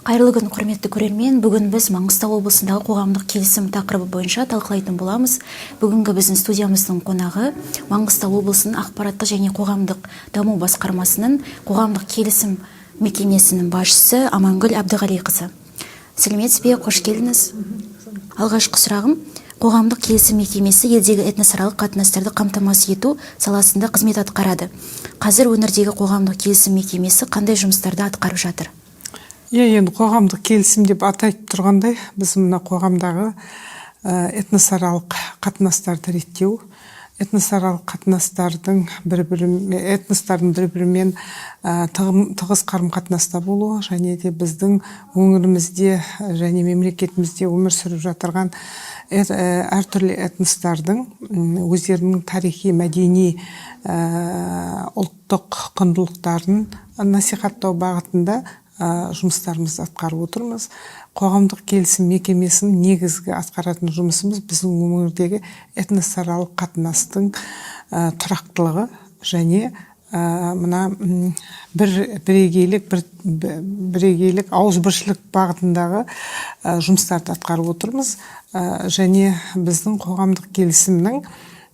Қайырлы күн, құрметті көрермен. Бүгін біз Маңғыстау облысындағы қоғамдық келісім тақырыбы бойынша талқылайтын боламыз. Бүгінгі біздің студиямыздың қонағы Маңғыстау облысының ақпараттық және қоғамдық даму басқармасының қоғамдық келісім мекемесінің басшысы Амангүл Әбдіғалиқызы. Сәлеметсіз бе, қош келдіңіз. Алғашқы сұрағым, қоғамдық келісім мекемесі елдегі этносаралық қатынастарды қамтамасыз ету саласында қызмет атқарады. Қазір өңірдегі қоғамдық келісім мекемесі қандай жұмыстарды атқарып жатыр? Енді қоғамдық келісім деп атайтып тұрғандай, біз мына қоғамдағы этносаралық қатынастарды реттеу, этносаралық қатынастардың бір-бірімен тығыз қарым-қатынаста болуы, және де біздің өңірімізде және мемлекетімізде өмір сүріп жатырған әртүрлі этностардың өздерінің тарихи, мәдени, ұлттық құндылықтарын насихаттау бағытында жұмыстарымызды атқарып отырмыз. Қоғамдық келісім мекемесінің негізгі атқаратын жұмысымыз біздің өңірдегі этносаралық қатынастың тұрақтылығы және мына бірегейлік ауызбіршілік бағытындағы жұмыстарды атқарып отырмыз. Және біздің қоғамдық келісімнің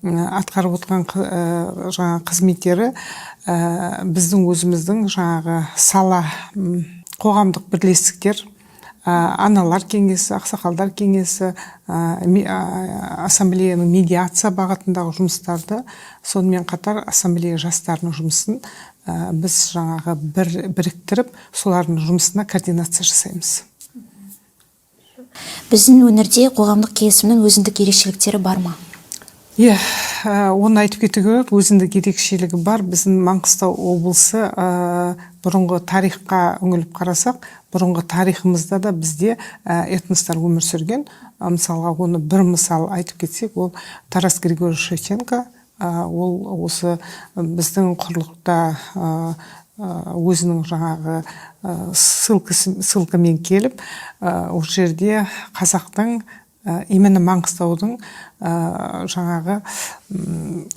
атқарып отырған қызметтері біздің өзіміздің сала қоғамдық бірлестіктер, аналар кеңесі, ақсақалдар кеңесі, ассамблеяның медиация бағытындағы жұмыстарды, сонымен қатар ассамблея жастарының жұмысын біз біріктіріп, солардың жұмысына координация жасаймыз. Біздің өңірде қоғамдық келісімнің өзіндік ерекшеліктері бар ма? Оны айтып кету керек, өзіндік ерекшелігі бар. Біздің Маңғыстау облысы бұрынғы тарихқа үңіліп қарасақ, бұрынғы тарихымызда да бізде этностар өмір сүрген. Мысалға, оны бір мысал айтып кетсек, ол Тарас Григорьевич Шевченко. Ол осы біздің құрлықта өзінің ссылкамен келіп, ол жерде қазақтың именно Маңғыстаудың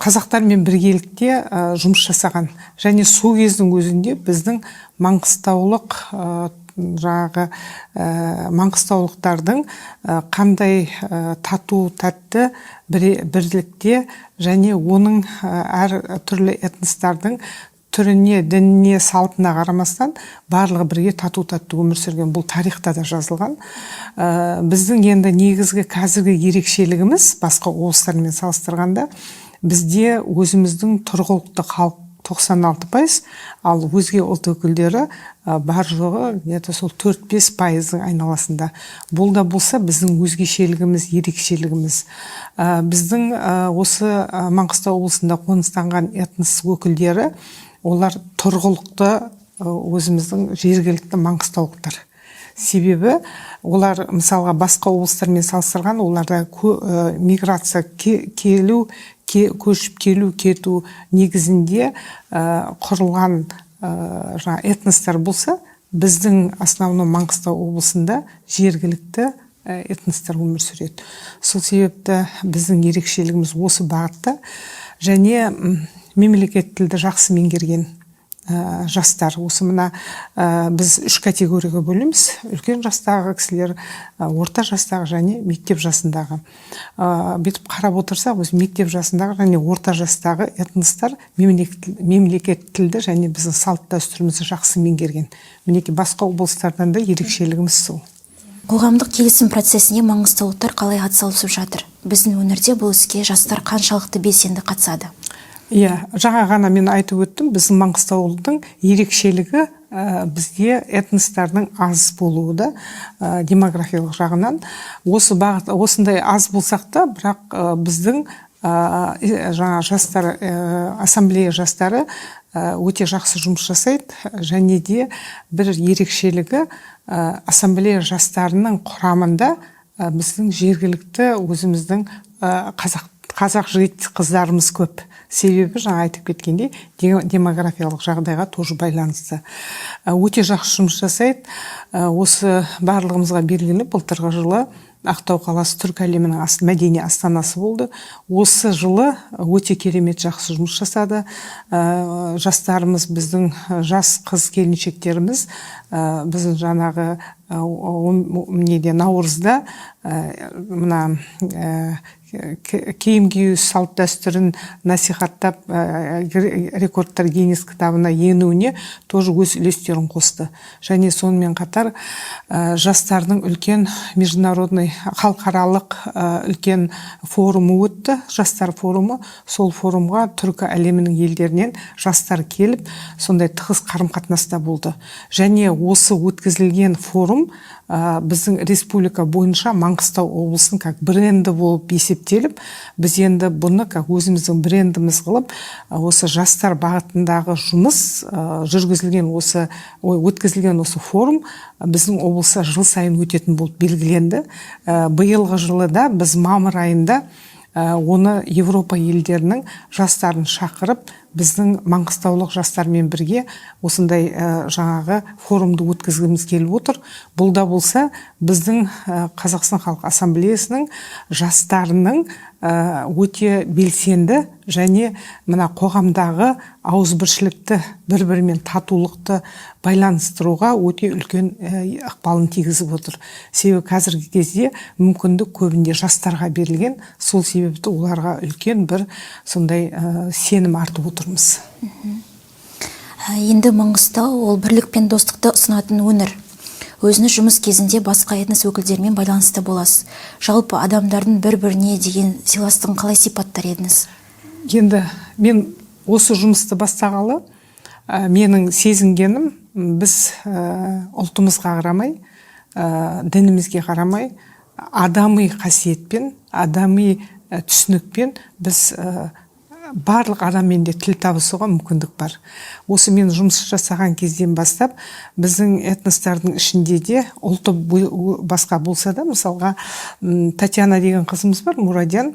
қазақтармен біргелікте жұмыс жасаған. Және сол кездің өзінде біздің маңғыстаулықтардың қандай тату тәтті бірлікте және оның әр түрлі этностардың түріне, дініне, салтына қарамастан барлығы бірге тату-тәтті өмір сүрген. Бұл тарихта да жазылған. Біздің енді негізгі қазіргі ерекшелігіміз басқа облыстармен салыстырғанда, бізде өзіміздің тұрғылықты халық 96%, ал өзге ұлт өкілдері бар жоғы сол 4-5% айналасында. Бұл да болса біздің өзгешелігіміз, ерекшелігіміз. Біздің осы Маңғыстау облысында қоныстанған этнос өкілдері, олар тұрғылықты өзіміздің жергілікті маңғыстаулықтар. Себебі олар мысалға басқа облыстармен салыстырған, оларда миграция көшіп келу, кету негізінде құрылған этностар болса, біздің основной Маңғыстау облысында жергілікті этностар өмір сүреді. Сол себепті біздің ерекшелігіміз осы бағытта. Және мемлекет тілді жақсы меңгерген жастар. Осы мына біз 3 категорияға бөлеміз. Үлкен жастағы кісілер, орта жастағы және мектеп жасындағы. Бетіп қарап отырсақ, өз мектеп жасындағы және орта жастағы этностар мемлекет тілді және біздің салт дәстүрімізді жақсы меңгерген. Мінеки басқа облыстардан да ерекшелігіміз сол. Қоғамдық келісім процесіне маңғыстаулықтар қалай атсалысып жатыр? Біздің өңірде бұл іске жастар қаншалықты белсенді қатысады? Жаңа ғана мен айтып өттім, біздің Маңғыстаудың ерекшелігі бізде этностардың аз болуы да демографиялық жағынан. Осындай аз болсақ та, бірақ біздің жастар, ассамблея жастары өте жақсы жұмыс жасайды. Және де бір ерекшелігі ассамблея жастарының құрамында біздің жергілікті өзіміздің қазақ жігіт қыздарымыз көп. Себебі жаңа айтып кеткендей демографиялық жағдайға тоже байланысты. Өте жақсы жұмыс жасайды. Осы барлығымызға белгілі, былтырғы жылы Ақтау қаласы түркі әлемінің мәдени астанасы болды. Осы жылы өте керемет жақсы жұмыс жасады. Жастарымыз, біздің жас қыз келіншектеріміз, біздің жаңағы наурызда мына киім кию салт дәстүрін насихаттап рекордтар Гиннес кітабына енуіне тоже өз үлестерін қосты. Және сонымен қатар жастардың үлкен международный халықаралық үлкен форумы өтті, жастар форумы. Сол форумға түркі әлемінің елдерінен жастар келіп, сондай тығыз қарым-қатынаста болды. Және осы өткізілген форум біздің республика бойынша Маңғыстау облысының как бренді болып есептеліп, біз енді бұны как өзіміздің брендіміз қылып, осы жастар бағытындағы жұмыс жүргізілген өткізілген осы форум біздің облыста жыл сайын өтетін болып белгіленді. Биылғы жылы да біз мамыр айында оны Европа елдерінің жастарын шақырып, біздің маңғыстаулық жастармен бірге осындай жаңағы форумды өткізгіміз келіп отыр. Бұл да болса біздің Қазақстан Халық Ассамблеясының жастарының өте белсенді және мына қоғамдағы ауызбіршілікті, бір-бірімен татулықты байланыстыруға өте үлкен ықпалын тигізіп отыр. Себебі қазіргі кезде мүмкіндік көбінде жастарға берілген, сол себепті оларға үлкен бір сондай сенім артып отырмыз. Енді Маңғыстау ол бірлік пен достықты ұсынатын өңір. Өзіңіз жұмыс кезінде басқа этнос өкілдерімен байланысты боласыз. Жалпы адамдардың бір-біріне деген сыйластығын қалай сипаттар едіңіз? Енді мен осы жұмысты бастағалы, менің сезінгенім, біз ұлтымызға қарамай, дінімізге қарамай, адами қасиетпен, адами түсінікпен біз барлық адаммен де тіл табысуға мүмкіндік бар. Осы мен жұмыс жасаған кезден бастап, біздің этностардың ішінде де ұлты басқа болса да, мысалға Татьяна деген қызымыз бар, Мурадян,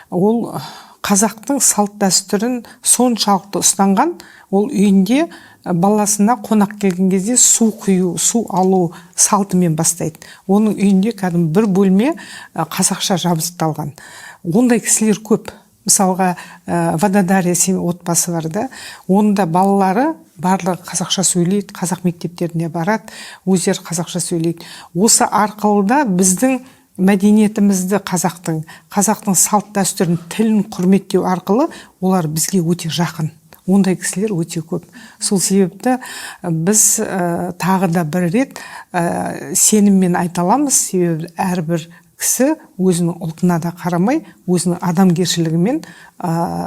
ол қазақтың салт дәстүрін соншалықты ұстанған, ол үйінде баласына қонақ келген кезде су құю, су алу салтымен бастайды. Оның үйінде кәдімгі бір бөлме қазақша жабдықталған. Ондай кісілер көп. Мысалға Вододария отбасы бар да, онда балалары барлығы қазақша сөйлейді, қазақ мектептеріне барады, өздері қазақша сөйлейді. Осы арқылы да біздің мәдениетімізді қазақтың салт дәстүрін, тілін құрметтеу арқылы олар бізге өте жақын. Ондай кісілер өте көп. Сол себепті біз тағы да бір рет сеніммен айта аламыз, себебі әрбір кісі өзінің ұлтына да қарамай, өзінің адамгершілігімен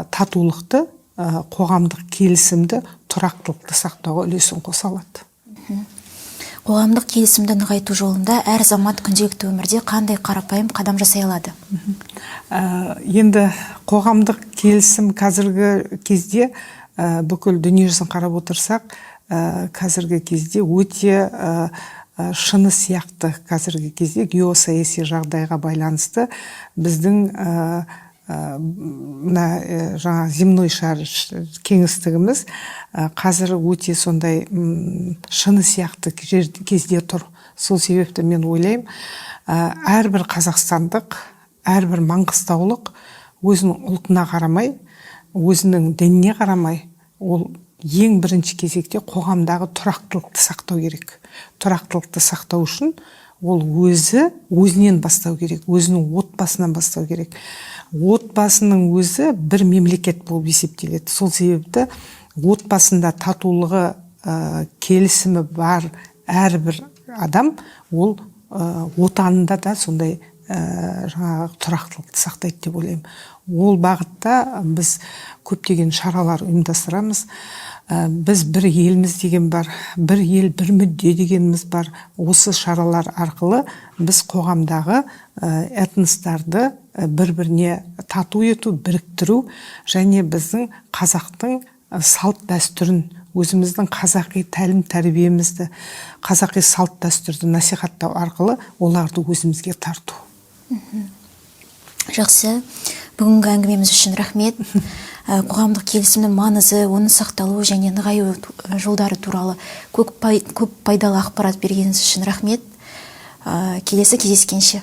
татулықты, қоғамдық келісімді, тұрақтылықты сақтауға үлесін қоса алады. Қоғамдық келісімді нығайту жолында әр замат күнделікті өмірде қандай қарапайым қадам жасай алады? Енді қоғамдық келісім қазіргі кезде бүкіл дүниежүзін қарап отырсақ, қазіргі кезде өте шыны сияқты қазіргі кезде геосаяси жағдайға байланысты біздің жаңа земной шар кеңістігіміз қазір өте сондай шыны сияқты кезде тұр. Сол себепті мен ойлаймын, әрбір қазақстандық, әрбір маңғыстаулық өзінің ұлтына қарамай, өзінің дініне қарамай, ол ең бірінші кезекте қоғамдағы тұрақтылықты сақтау керек. Тұрақтылықты сақтау үшін ол өзінен бастау керек, өзінің отбасынан бастау керек. Отбасының өзі бір мемлекет болып есептеледі. Сол себепті отбасында татулығы, келісімі бар әрбір адам, ол отанында да сондай тұрақтылықты сақтайды деп ойлаймын. Ол бағытта біз көптеген шаралар ұйымдастырамыз. Біз бір елміз деген бар, бір ел, бір мүдде дегеніміз бар. Осы шаралар арқылы біз қоғамдағы этностарды бір-біріне тату ету, біріктіру және біздің қазақтың салт дәстүрін, өзіміздің қазақи тәлім тәрбиемізді, қазақи салт дәстүрді насихаттау арқылы оларды өзімізге тарту. Жақсы. Бүгінгі әңгімеміз үшін рахмет. Қоғамдық келісімнің маңызы, оның сақталуы және нығаю жолдары туралы көп пайдалы ақпарат бергеніңіз үшін рахмет. Келесі кездескенше.